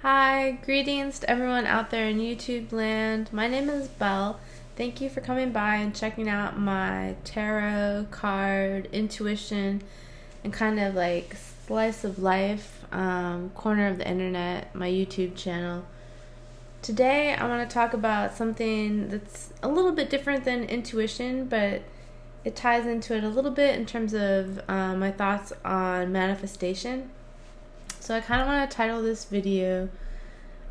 Hi, greetings to everyone out there in YouTube land. My name is Belle. Thank you for coming by and checking out my tarot card, intuition, and kind of like slice of life corner of the internet, my YouTube channel. Today I want to talk about something that's a little bit different than intuition, but it ties into it a little bit in terms of my thoughts on manifestation. So I kind of want to title this video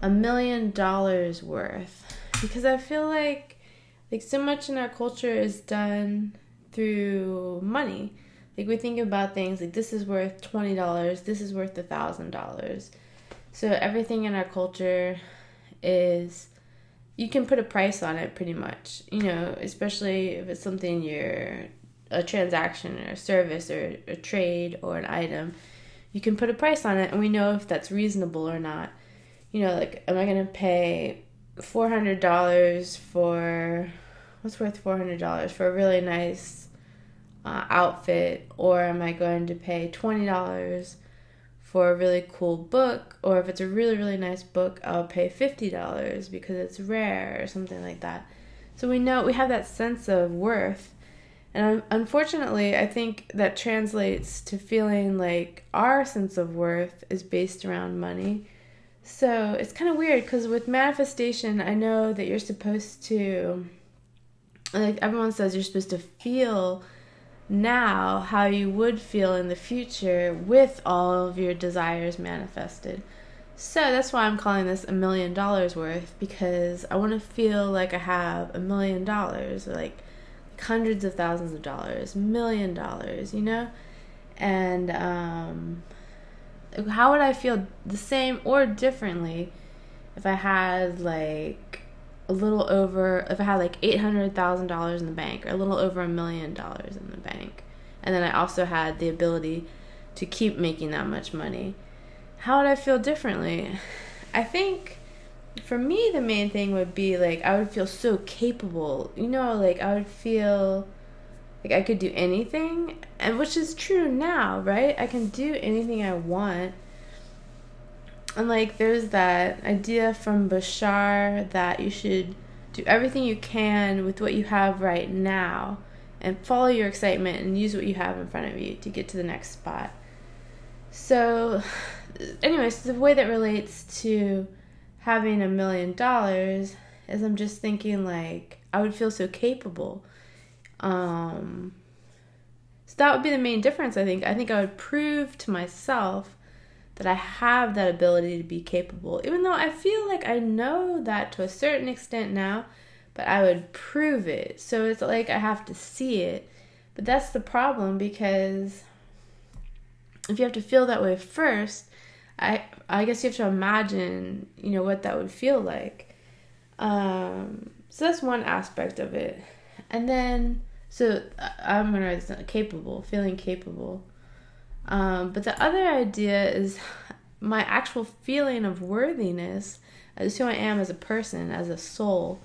$1 million worth, because I feel like so much in our culture is done through money. Like we think about things like this is worth $20, this is worth $1,000. So everything in our culture is, you can put a price on it pretty much, especially if it's something a transaction or a service or a trade or an item. You can put a price on it and we know if that's reasonable or not. Like, am I going to pay $400 for, what's worth $400 for a really nice outfit? Or am I going to pay $20 for a really cool book? Or if it's a really, really nice book, I'll pay $50 because it's rare or something like that. So we know, we have that sense of worth. And unfortunately, I think that translates to feeling like our sense of worth is based around money. So it's kind of weird because with manifestation, I know that you're supposed to, like everyone says, you're supposed to feel now how you would feel in the future with all of your desires manifested. So that's why I'm calling this $1 million worth, because I want to feel like I have $1 million, or like hundreds of thousands of dollars, $1 million, and how would I feel the same or differently if I had like if I had like $800,000 in the bank, or a little over $1 million in the bank, and then I also had the ability to keep making that much money? How would I feel differently? I think for me, the main thing would be like I would feel so capable, like I would feel like I could do anything, and which is true now, right? I can do anything I want. And like there's that idea from Bashar that you should do everything you can with what you have right now and follow your excitement and use what you have in front of you to get to the next spot. So anyways, the way that relates to having $1 million is I'm just thinking like I would feel so capable. So that would be the main difference, I think. I think I would prove to myself that I have that ability to be capable, even though I feel like I know that to a certain extent now, but I would prove it. So it's like I have to see it. But that's the problem, because if you have to feel that way first, I guess you have to imagine, what that would feel like. So that's one aspect of it. And then, so I'm going to write this down, capable, feeling capable. But the other idea is my actual feeling of worthiness as who I am as a person, as a soul,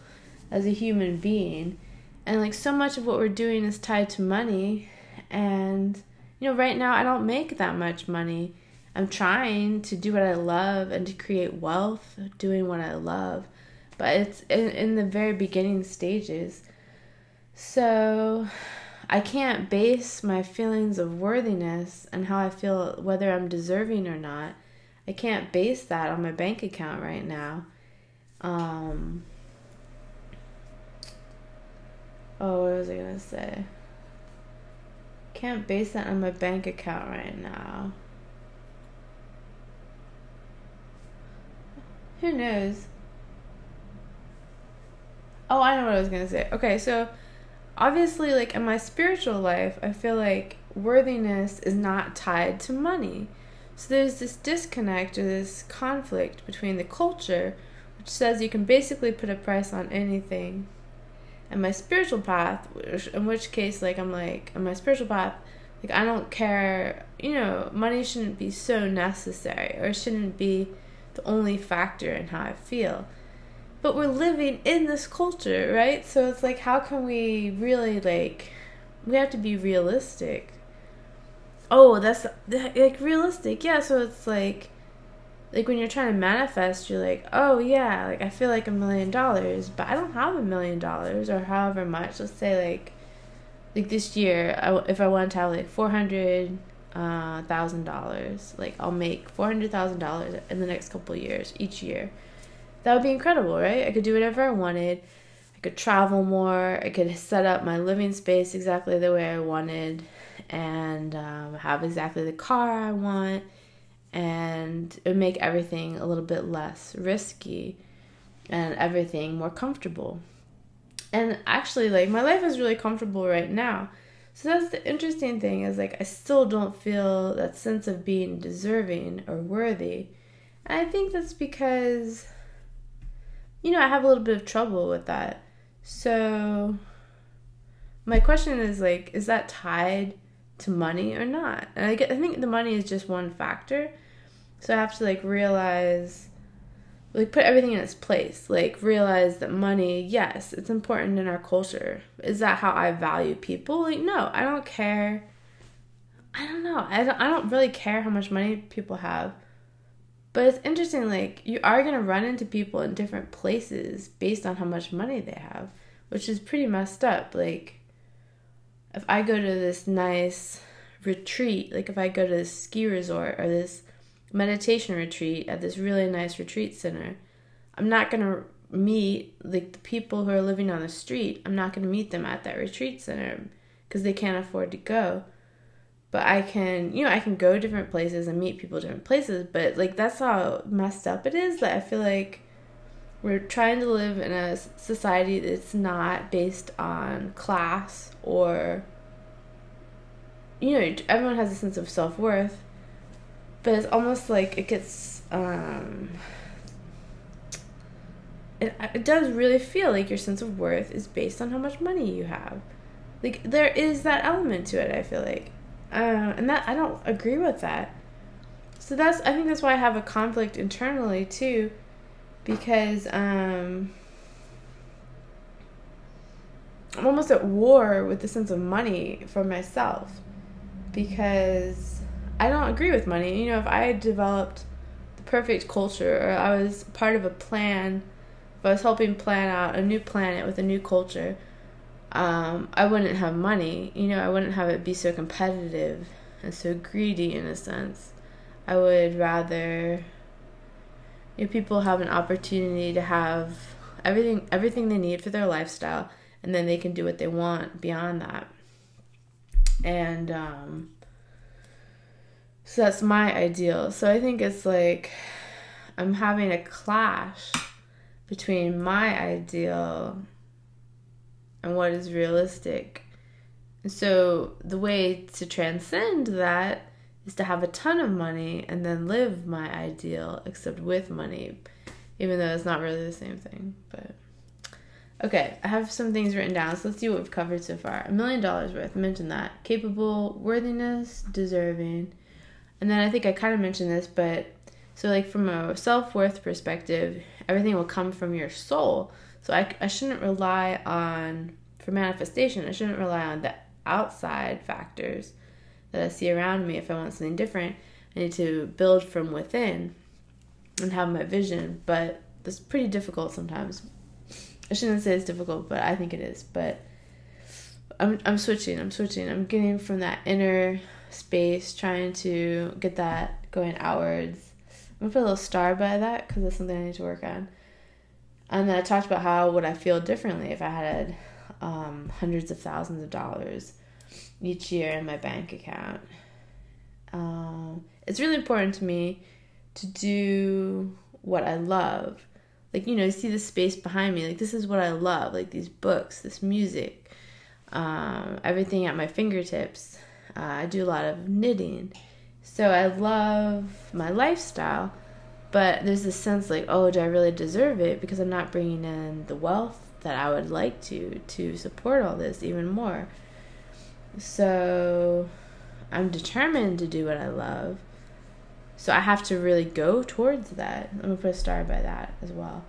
as a human being. And like so much of what we're doing is tied to money. And, right now I don't make that much money. I'm trying to do what I love and to create wealth doing what I love, but it's in the very beginning stages. So I can't base my feelings of worthiness and how I feel, whether I'm deserving or not. I can't base that on my bank account right now. What was I going to say? Can't base that on my bank account right now. Who knows? Oh, I know what I was going to say. Okay, so obviously, like in my spiritual life, I feel like worthiness is not tied to money. So there's this disconnect or this conflict between the culture, which says you can basically put a price on anything, and my spiritual path, in which case, like I'm like, in my spiritual path, like I don't care, money shouldn't be so necessary, or shouldn't be the only factor in how I feel. But we're living in this culture, right? So it's like, how can we really, like, we have to be realistic. Oh, that's like realistic. Yeah, so it's like like when you're trying to manifest, you're like, oh yeah, like I feel like $1,000,000, but I don't have $1,000,000 or however much. Let's say like this year, if I wanted to have like $400,000, like I'll make $400,000 in the next couple of years, each year. That would be incredible, right? I could do whatever I wanted. I could travel more. I could set up my living space exactly the way I wanted, and have exactly the car I want, and it would make everything a little bit less risky and everything more comfortable. And actually, like, my life is really comfortable right now. So that's the interesting thing, is like I still don't feel that sense of being deserving or worthy. And I think that's because, you know, I have a little bit of trouble with that. So my question is, like, is that tied to money or not? And I think the money is just one factor. So I have to like realize, like, put everything in its place. Like, realize that money, yes, it's important in our culture. Is that how I value people? Like, no, I don't care. I don't know. I don't really care how much money people have. But it's interesting, like, you are going to run into people in different places based on how much money they have, which is pretty messed up. Like, if I go to this nice retreat, like if I go to this ski resort or this meditation retreat at this really nice retreat center, I'm not going to meet like the people who are living on the street. I'm not going to meet them at that retreat center because they can't afford to go. But I can, you know, I can go different places and meet people different places. But like, that's how messed up it is, that I feel like we're trying to live in a society that's not based on class, or, you know, everyone has a sense of self-worth. But it's almost like it gets, it does really feel like your sense of worth is based on how much money you have. Like, there is that element to it, I feel like. And that, I don't agree with that. So I think that's why I have a conflict internally too, because, I'm almost at war with the sense of money for myself, because I don't agree with money. You know, if I had developed the perfect culture, or I was part of a plan, if I was helping plan out a new planet with a new culture, I wouldn't have money. You know, I wouldn't have it be so competitive and so greedy in a sense. I would rather, you know, people have an opportunity to have everything they need for their lifestyle, and then they can do what they want beyond that. And so that's my ideal. So I think it's like I'm having a clash between my ideal and what is realistic. And so the way to transcend that is to have a ton of money and then live my ideal, except with money, even though it's not really the same thing. But okay, I have some things written down, so let's see what we've covered so far. $1 million worth, mentioned that. Capable, worthiness, deserving. And then I think I kind of mentioned this, but so like from a self-worth perspective, everything will come from your soul. So I shouldn't rely on, for manifestation, I shouldn't rely on the outside factors that I see around me. If I want something different, I need to build from within and have my vision. But it's pretty difficult sometimes. I shouldn't say it's difficult, but I think it is. But I'm switching. I'm getting from that inner space, trying to get that going outwards. I'm going to put a little star by that because that's something I need to work on. And then I talked about how would I feel differently if I had hundreds of thousands of dollars each year in my bank account. It's really important to me to do what I love. Like, you know, you see the space behind me. Like, this is what I love. Like, these books, this music, everything at my fingertips. I do a lot of knitting. So I love my lifestyle. But there's this sense like, oh, do I really deserve it? Because I'm not bringing in the wealth that I would like to support all this even more. So I'm determined to do what I love. So I have to really go towards that. I'm going to put a star by that as well.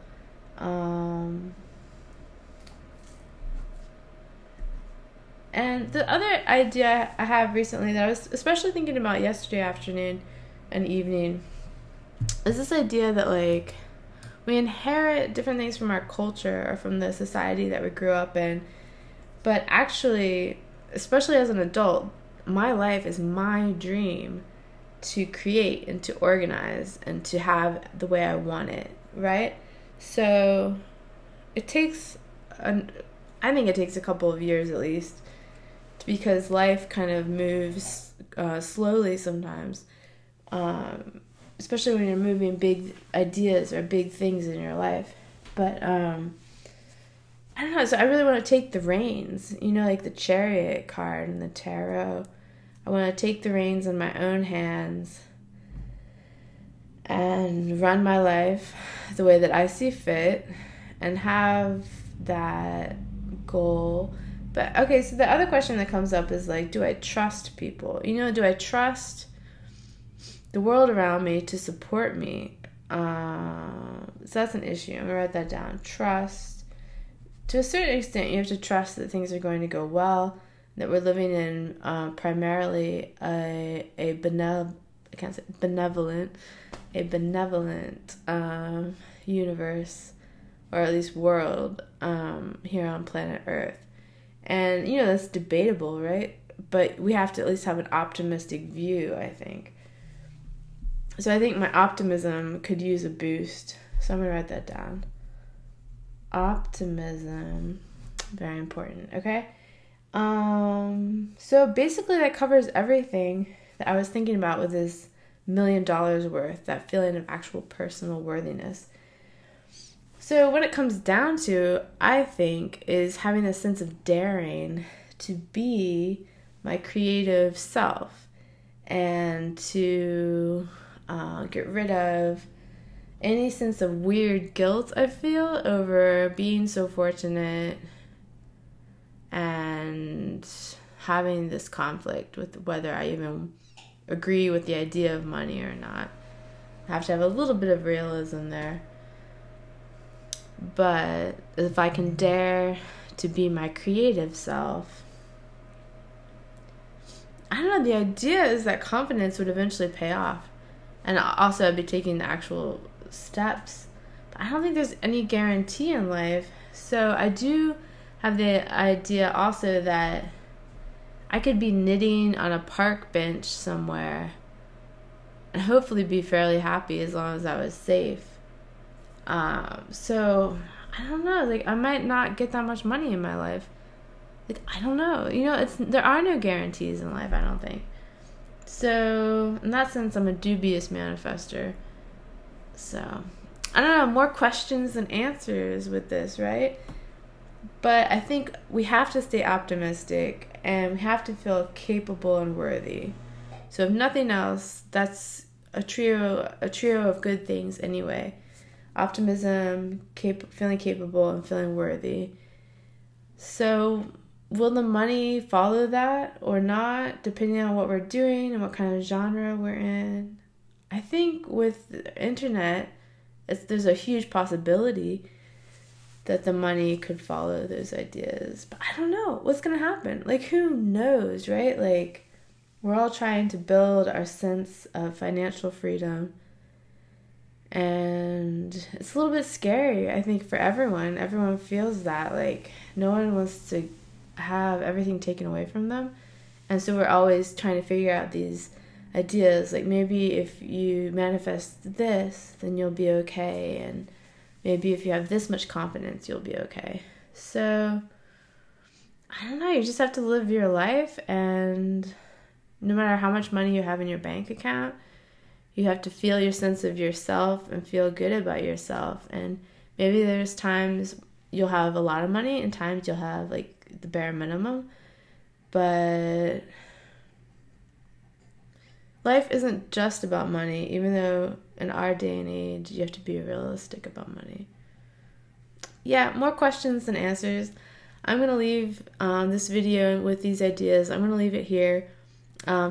And the other idea I have recently that I was especially thinking about yesterday afternoon and evening is this idea that like we inherit different things from our culture or from the society that we grew up in, but actually, especially as an adult, my life is my dream to create and to organize and to have the way I want it, right? So it takes, I think it takes a couple of years at least, because life kind of moves slowly sometimes, especially when you're moving big ideas or big things in your life. But I don't know, so I really want to take the reins, you know, like the Chariot card and the tarot. I want to take the reins in my own hands and run my life the way that I see fit and have that goal. But okay, so the other question that comes up is like, do I trust people? You know, do I trust the world around me to support me? So that's an issue. I'm gonna write that down. Trust. To a certain extent, you have to trust that things are going to go well, that we're living in primarily a benevolent universe, or at least world, here on planet Earth. And, you know, that's debatable, right? But we have to at least have an optimistic view, I think. So I think my optimism could use a boost. So I'm going to write that down. Optimism. Very important, okay? So basically that covers everything that I was thinking about with this $1 million worth, that feeling of actual personal worthiness. So what it comes down to, I think, is having a sense of daring to be my creative self and to get rid of any sense of weird guilt I feel over being so fortunate and having this conflict with whether I even agree with the idea of money or not. I have to have a little bit of realism there. But if I can dare to be my creative self, I don't know, the idea is that confidence would eventually pay off. And also I'd be taking the actual steps. But I don't think there's any guarantee in life. So I do have the idea also that I could be knitting on a park bench somewhere and hopefully be fairly happy as long as I was safe. So I don't know, like I might not get that much money in my life. Like, I don't know, you know, there are no guarantees in life, I don't think. So in that sense, I'm a dubious manifester. So I don't know, more questions than answers with this, right? But I think we have to stay optimistic and we have to feel capable and worthy. So if nothing else, that's a trio of good things anyway. Optimism, feeling capable, and feeling worthy. So will the money follow that or not, depending on what we're doing and what kind of genre we're in? I think with the internet, there's a huge possibility that the money could follow those ideas. But I don't know what's going to happen. Like, who knows, right? Like, we're all trying to build our sense of financial freedom. And it's a little bit scary, I think, for everyone. Everyone feels that. Like, no one wants to have everything taken away from them. And so we're always trying to figure out these ideas. Like, maybe if you manifest this, then you'll be okay. And maybe if you have this much confidence, you'll be okay. So, I don't know. You just have to live your life. And no matter how much money you have in your bank account, you have to feel your sense of yourself and feel good about yourself. And maybe there's times you'll have a lot of money and times you'll have like the bare minimum. But life isn't just about money, even though in our day and age you have to be realistic about money. Yeah, more questions than answers. I'm going to leave this video with these ideas. I'm going to leave it here.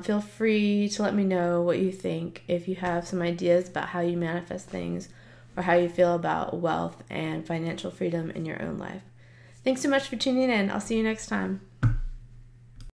Feel free to let me know what you think, if you have some ideas about how you manifest things or how you feel about wealth and financial freedom in your own life. Thanks so much for tuning in. I'll see you next time.